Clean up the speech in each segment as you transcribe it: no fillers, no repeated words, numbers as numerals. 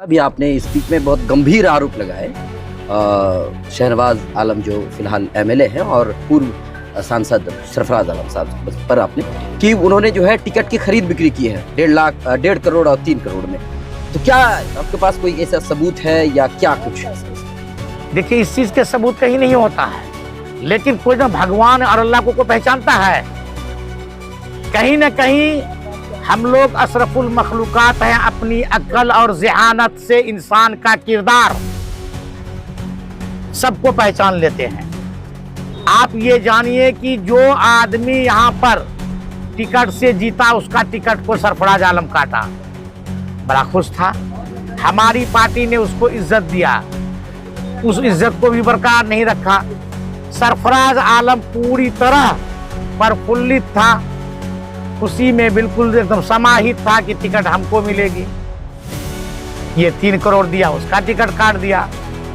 अभी आपने स्पीच में बहुत गंभीर आरोप लगाए शहनवाज आलम जो फिलहाल एमएलए हैं और पूर्व सांसद सरफराज आलम साहब पर आपने कि उन्होंने जो है टिकट की खरीद बिक्री की है 1.5 करोड़ और 3 करोड़ में। तो क्या आपके पास कोई ऐसा सबूत है या क्या कुछ? देखिए, इस चीज के सबूत कहीं नहीं होता है, लेकिन कोई ना भगवान और अल्लाह को पहचानता है। कहीं ना कहीं हम लोग अशरफुल मखलूकात हैं। अपनी अक्ल और ज़हानत से इंसान का किरदार सबको पहचान लेते हैं। आप ये जानिए कि जो आदमी यहाँ पर टिकट से जीता, उसका टिकट को सरफराज आलम काटा, बड़ा खुश था। हमारी पार्टी ने उसको इज्जत दिया, उस इज्जत को भी बरकरार नहीं रखा। सरफराज आलम पूरी तरह प्रफुल्लित था, खुशी में बिल्कुल एकदम समाहित था कि टिकट हमको मिलेगी। ये 3 करोड़ दिया, उसका टिकट काट दिया।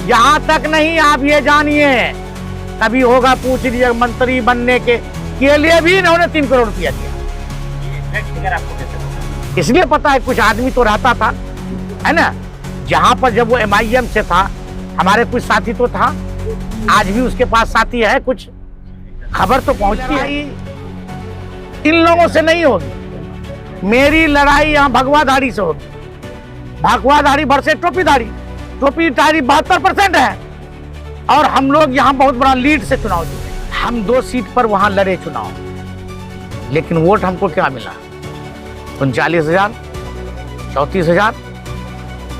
यहाँ तक नहीं, आप ये जानिए, कभी होगा पूछ लीजिए, मंत्री बनने के लिए भी इन्होंने 3 करोड़ रुपया दिया। इसलिए पता है, कुछ आदमी तो रहता था, है ना, जहाँ पर जब वो MIM से था, हमारे कुछ साथी तो था, आज भी उसके पास साथी है, कुछ खबर तो पहुंचती है। इन लोगों से नहीं होगी मेरी लड़ाई, यहाँ भगवाधारी से होगी। भगवाधारी वर्सेस टोपीधारी। टोपीधारी 72% है और हम लोग यहाँ बहुत बड़ा लीड से चुनाव जीते। हम 2 सीट पर वहां लड़े चुनाव, लेकिन वोट हमको क्या मिला? 39,000, 34,000।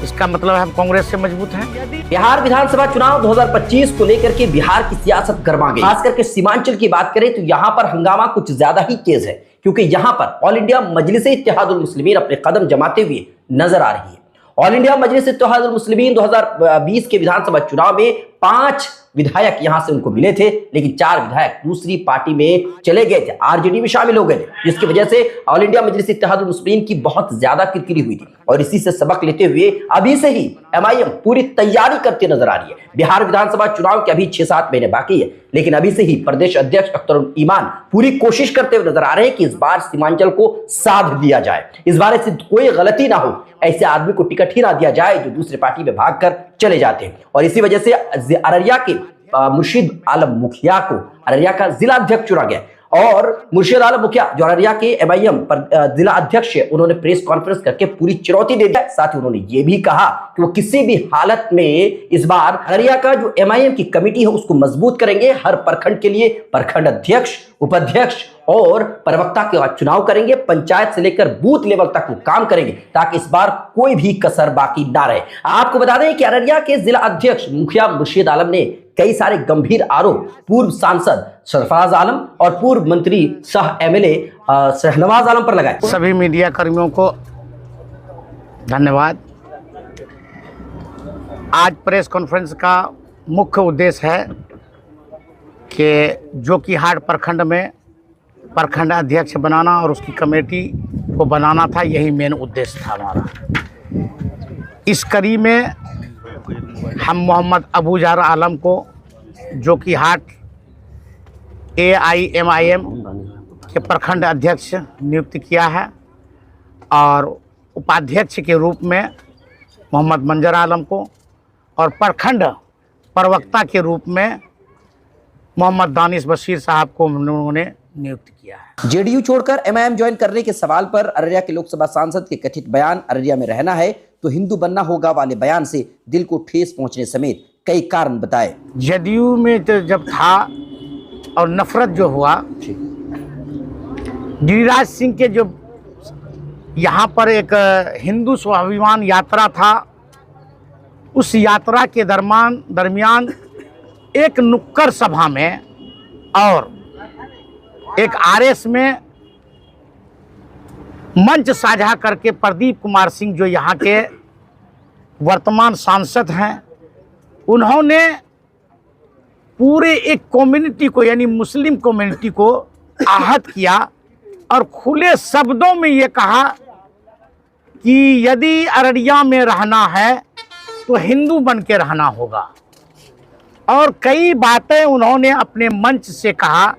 इसका मतलब हम कांग्रेस से मजबूत हैं। बिहार विधानसभा चुनाव 2025 को लेकर के बिहार की सियासत गर्मा गई। खास करके सीमांचल की बात करें तो यहाँ पर हंगामा कुछ ज्यादा ही तेज है, क्योंकि यहाँ पर ऑल इंडिया मजलिस इत्तेहादुल मुस्लिमीन अपने कदम जमाते हुए नजर आ रही है। ऑल इंडिया मजलिस इत्तेहादुल मुस्लिमीन 2020 के विधानसभा चुनाव में 5 विधायक यहां से उनको मिले थे, लेकिन 4 विधायक दूसरी पार्टी में चले गए थे, आरजेडी में शामिल हो गए थे, जिसकी वजह से ऑल इंडिया मजलिस इत्तेहादुल मुस्लिमीन की बहुत ज्यादा किरकिरी हुई थी। और इसी से सबक लेते हुए अभी से ही MIM पूरी तैयारी करते नजर आ रही है। बिहार विधानसभा चुनाव के अभी 6-7 महीने बाकी है, लेकिन अभी से ही प्रदेश अध्यक्ष अख्तरुल ईमान पूरी कोशिश करते हुए नजर आ रहे हैं कि इस बार सीमांचल को साध दिया जाए, इस बार ऐसी कोई गलती ना हो, ऐसे आदमी को टिकट ही ना दिया जाए जो दूसरे पार्टी में भागकर चले जाते हैं। और इसी वजह से अररिया के मुर्शिद आलम मुखिया को अररिया का जिला अध्यक्ष चुना गया। और मुर्शिद आलम मुखिया जो अररिया के MIM पर जिला अध्यक्ष है, उन्होंने प्रेस कॉन्फ्रेंस करके पूरी चुनौती दे दी। साथ ही उन्होंने ये भी कहा कि वो किसी भी हालत में इस बार अररिया का जो MIM की कमेटी है उसको मजबूत करेंगे। हर प्रखंड के लिए प्रखंड अध्यक्ष, उपाध्यक्ष और प्रवक्ता के चुनाव करेंगे। पंचायत से लेकर बूथ लेवल तक वो काम करेंगे ताकि इस बार कोई भी कसर बाकी ना रहे। आपको बता दें कि अररिया के जिला अध्यक्ष मुखिया मुर्शिद आलम ने कई सारे गंभीर आरोप पूर्व सांसद सरफराज आलम और पूर्व मंत्री सह MLA शहनवाज आलम पर लगाए। सभी मीडिया कर्मियों को धन्यवाद। आज प्रेस कॉन्फ्रेंस का मुख्य उद्देश्य है कि जो कि हाट प्रखंड में प्रखंड अध्यक्ष बनाना और उसकी कमेटी को बनाना था, यही मेन उद्देश्य था हमारा। इस कड़ी में हम मोहम्मद अबूजर आलम को, जो कि हाट AIMIM के प्रखंड अध्यक्ष नियुक्त किया है, और उपाध्यक्ष के रूप में मोहम्मद मंजर आलम को, और प्रखंड प्रवक्ता के रूप में मोहम्मद दानिश बशीर साहब को उन्होंने नियुक्त किया है। JDU छोड़कर MIM ज्वाइन करने के सवाल पर अररिया के लोकसभा सांसद के कथित बयान अररिया में रहना है तो हिंदू बनना होगा वाले बयान से दिल को ठेस पहुंचने समेत कई कारण बताए। JDU में तो जब था और नफरत जो हुआ, गिरिराज सिंह के जो यहाँ पर एक हिंदू स्वाभिमान यात्रा था, उस यात्रा के दरमियान एक नुक्कड़ सभा में और एक RS में मंच साझा करके प्रदीप कुमार सिंह, जो यहाँ के वर्तमान सांसद हैं, उन्होंने पूरे एक कम्युनिटी को, यानी मुस्लिम कम्युनिटी को आहत किया और खुले शब्दों में ये कहा कि यदि अररिया में रहना है तो हिंदू बन के रहना होगा। और कई बातें उन्होंने अपने मंच से कहा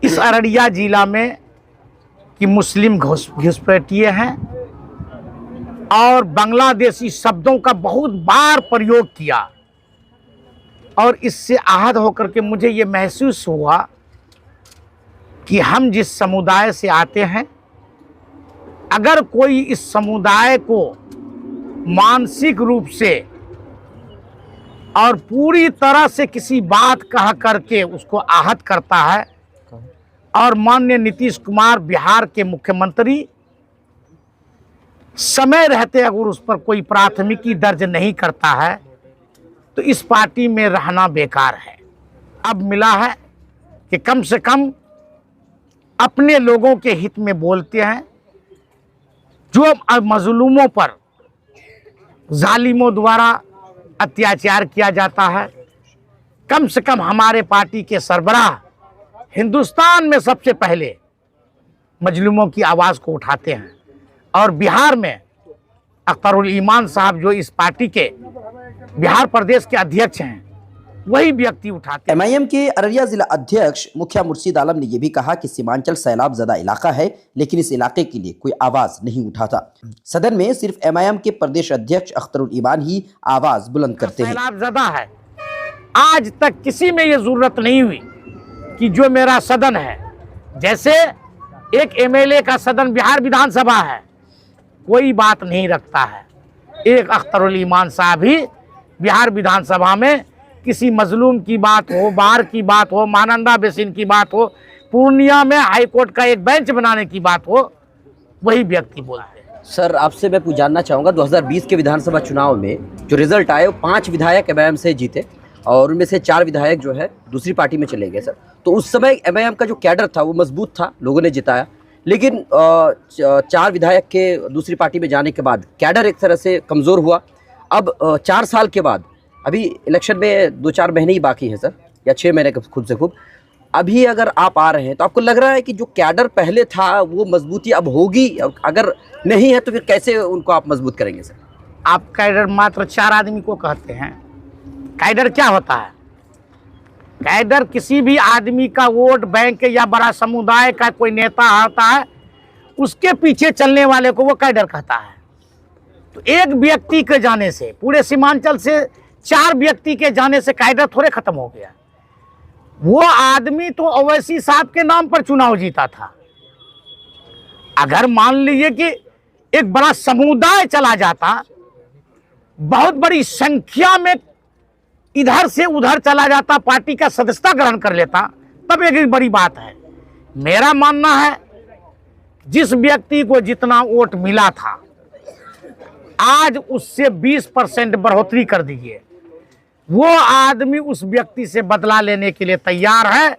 इस अररिया जिला में कि मुस्लिम घुसपैठिए हैं, और बांग्लादेशी शब्दों का बहुत बार प्रयोग किया, और इससे आहत होकर के मुझे ये महसूस हुआ कि हम जिस समुदाय से आते हैं, अगर कोई इस समुदाय को मानसिक रूप से और पूरी तरह से किसी बात कह करके उसको आहत करता है, और माननीय नीतीश कुमार बिहार के मुख्यमंत्री समय रहते अगर उस पर कोई प्राथमिकी दर्ज नहीं करता है तो इस पार्टी में रहना बेकार है। अब मिला है कि कम से कम अपने लोगों के हित में बोलते हैं। जो मजलूमों पर जालिमों द्वारा अत्याचार किया जाता है, कम से कम हमारे पार्टी के सरबराह हिंदुस्तान में सबसे पहले मजलूमों की आवाज़ को उठाते हैं, और बिहार में अख्तरुल ईमान साहब जो इस पार्टी के बिहार प्रदेश के अध्यक्ष हैं, वही व्यक्ति उठाते हैं। एमआईएम के अररिया जिला अध्यक्ष मुखिया मुर्शीद आलम ने यह भी कहा कि सीमांचल सैलाब ज़दा इलाका है, लेकिन इस इलाके के लिए कोई आवाज नहीं उठाता। सदन में सिर्फ एमआईएम के प्रदेश अध्यक्ष अख्तरुल ईमान ही आवाज बुलंद करते हैं। सैलाब ज़दा है, आज तक किसी में ये जरूरत नहीं हुई कि जो मेरा सदन है, जैसे एक एमएलए का सदन बिहार विधानसभा है, कोई बात नहीं रखता है। एक अख्तरुल ईमान साहब ही बिहार विधानसभा में किसी मजलूम की बात हो, बाढ़ की बात हो, महानंदा बेसिन की बात हो, पूर्णिया में हाईकोर्ट का एक बेंच बनाने की बात हो, वही व्यक्ति बोलते हैं। सर, आपसे मैं जानना चाहूँगा 2020 के विधानसभा चुनाव में जो रिजल्ट आए, 5 विधायक एमआईएम से जीते और उनमें से 4 विधायक जो है दूसरी पार्टी में चले गए। सर, तो उस समय एमआईएम का जो कैडर था वो मजबूत था, लोगों ने जिताया, लेकिन 4 विधायक के दूसरी पार्टी में जाने के बाद कैडर एक तरह से कमज़ोर हुआ। अब 4 साल के बाद, अभी इलेक्शन में 2-4 महीने ही बाकी है सर, या 6 महीने खुद से खूब, अभी अगर आप आ रहे हैं तो आपको लग रहा है कि जो कैडर पहले था वो मजबूती अब होगी? अगर नहीं है तो फिर कैसे उनको आप मजबूत करेंगे सर? आप कैडर मात्र 4 आदमी को कहते हैं। कैडर क्या होता है? कैडर किसी भी आदमी का वोट बैंक या बड़ा समुदाय का कोई नेता होता है, उसके पीछे चलने वाले को वो कैडर कहता है। तो एक व्यक्ति के जाने से, पूरे सीमांचल से 4 व्यक्ति के जाने से कैडर थोड़े खत्म हो गया। वो आदमी तो ओवैसी साहब के नाम पर चुनाव जीता था। अगर मान लीजिए कि एक बड़ा समुदाय चला जाता, बहुत बड़ी संख्या में इधर से उधर चला जाता, पार्टी का सदस्यता ग्रहण कर लेता, तब एक बड़ी बात है। मेरा मानना है जिस व्यक्ति को जितना वोट मिला था, आज उससे 20% बढ़ोतरी कर दीजिए, वो आदमी उस व्यक्ति से बदला लेने के लिए तैयार है।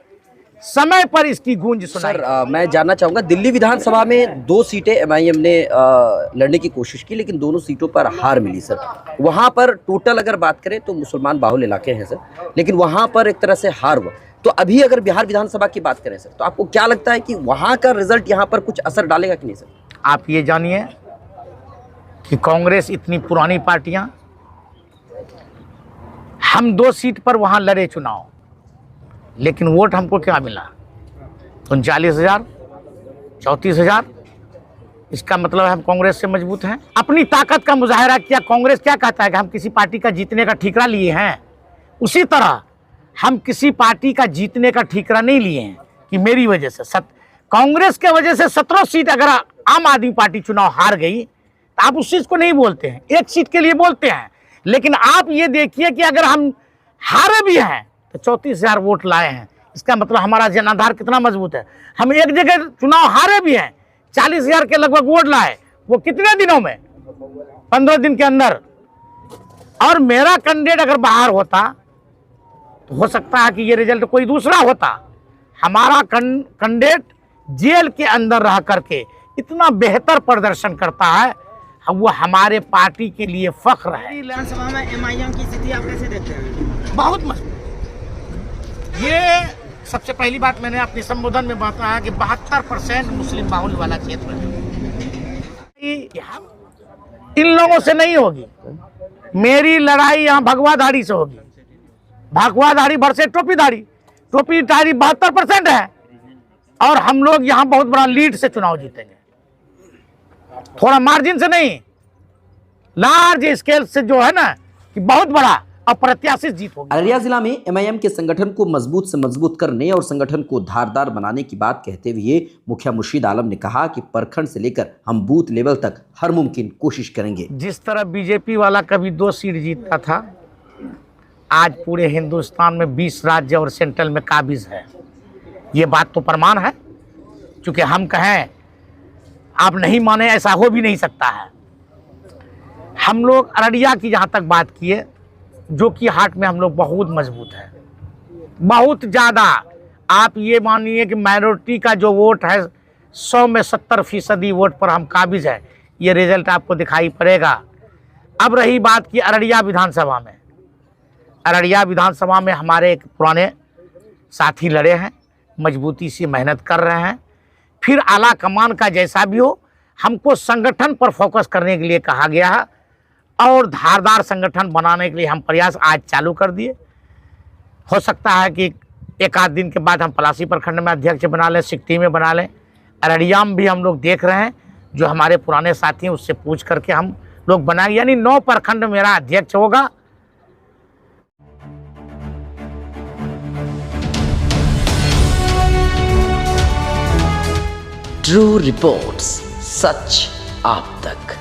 समय पर इसकी गूंज सुनाई। सर, मैं जानना चाहूँगा, दिल्ली विधानसभा में 2 सीटें एमआईएम ने लड़ने की कोशिश की, लेकिन दोनों सीटों पर हार मिली सर। वहाँ पर टोटल अगर बात करें तो मुसलमान बाहुल इलाके हैं सर, लेकिन वहाँ पर एक तरह से हार हुआ। तो अभी अगर बिहार विधानसभा की बात करें सर, तो आपको क्या लगता है कि वहाँ का रिजल्ट यहाँ पर कुछ असर डालेगा कि नहीं सर? आप ये जानिए कि कांग्रेस इतनी पुरानी पार्टियां, हम 2 सीट पर वहाँ लड़े चुनाव, लेकिन वोट हमको क्या मिला? 39,000, 34,000। इसका मतलब है हम कांग्रेस से मजबूत हैं। अपनी ताकत का मुजाहरा किया। कांग्रेस क्या कहता है कि हम किसी पार्टी का जीतने का ठीकरा लिए हैं, उसी तरह हम किसी पार्टी का जीतने का ठीकरा नहीं लिए हैं कि मेरी वजह से कांग्रेस के वजह से 17 सीट अगर आम आदमी पार्टी चुनाव हार गई तो आप उस चीज़ को नहीं बोलते हैं, 1 सीट के लिए बोलते हैं। लेकिन आप ये देखिए कि अगर हम हारे भी हैं तो 34,000 वोट लाए हैं, इसका मतलब हमारा जनाधार कितना मजबूत है। हम एक जगह चुनाव हारे भी हैं, 40,000 के लगभग वोट लाए, वो कितने दिनों में? 15 दिन के अंदर। और मेरा कैंडिडेट अगर बाहर होता तो हो सकता है कि ये रिजल्ट कोई दूसरा होता। हमारा कैंडिडेट जेल के अंदर रह करके इतना बेहतर प्रदर्शन करता है, वो हमारे पार्टी के लिए फख्र है। विधानसभा में एमआईएम की स्थिति आप कैसे देखते हैं? बहुत मजबूत। ये सबसे पहली बात मैंने अपने संबोधन में बताया कि 72% मुस्लिम बाहुल वाला क्षेत्र है। इन लोगों से नहीं होगी, मेरी लड़ाई यहाँ भगवाधारी से होगी। भगवाधारी भरसे टोपीधारी, टोपीधारी 72% है, और हम लोग यहाँ बहुत बड़ा लीड से चुनाव जीतेंगे, थोड़ा मार्जिन से नहीं, लार्ज स्केल से जो है ना कि बहुत बड़ा अप्रत्याशित जीत होगी। अररिया जिला में एमआईएम के संगठन को मजबूत से मजबूत करने और संगठन को धारदार बनाने की बात कहते हुए मुखिया मुर्शीद आलम ने कहा कि प्रखंड से लेकर हम बूथ लेवल तक हर मुमकिन कोशिश करेंगे। जिस तरह बीजेपी वाला कभी 2 सीट जीतता था, आज पूरे हिंदुस्तान में 20 राज्य और सेंट्रल में काबिज है। ये बात तो प्रमाण है। चूंकि हम कहें आप नहीं माने, ऐसा हो भी नहीं सकता है। हम लोग अररिया की जहाँ तक बात किए, जो कि हाट में हम लोग बहुत मजबूत है, बहुत ज़्यादा। आप ये मानिए कि माइनॉरिटी का जो वोट है 100 में 70% वोट पर हम काबिज है। ये रिजल्ट आपको दिखाई पड़ेगा। अब रही बात की अररिया विधानसभा में, अररिया विधानसभा में हमारे एक पुराने साथी लड़े हैं, मजबूती से मेहनत कर रहे हैं। फिर आला कमान का जैसा भी हो, हमको संगठन पर फोकस करने के लिए कहा गया है और धारदार संगठन बनाने के लिए हम प्रयास आज चालू कर दिए। हो सकता है कि एक आध दिन के बाद हम पलासी प्रखंड में अध्यक्ष बना लें, सिकटी में बना लें। अररिया में भी हम लोग देख रहे हैं, जो हमारे पुराने साथी हैं उससे पूछ करके हम लोग बनाएंगे, यानी 9 प्रखंड मेरा अध्यक्ष होगा। ट्रू रिपोर्ट्स, सच आप तक।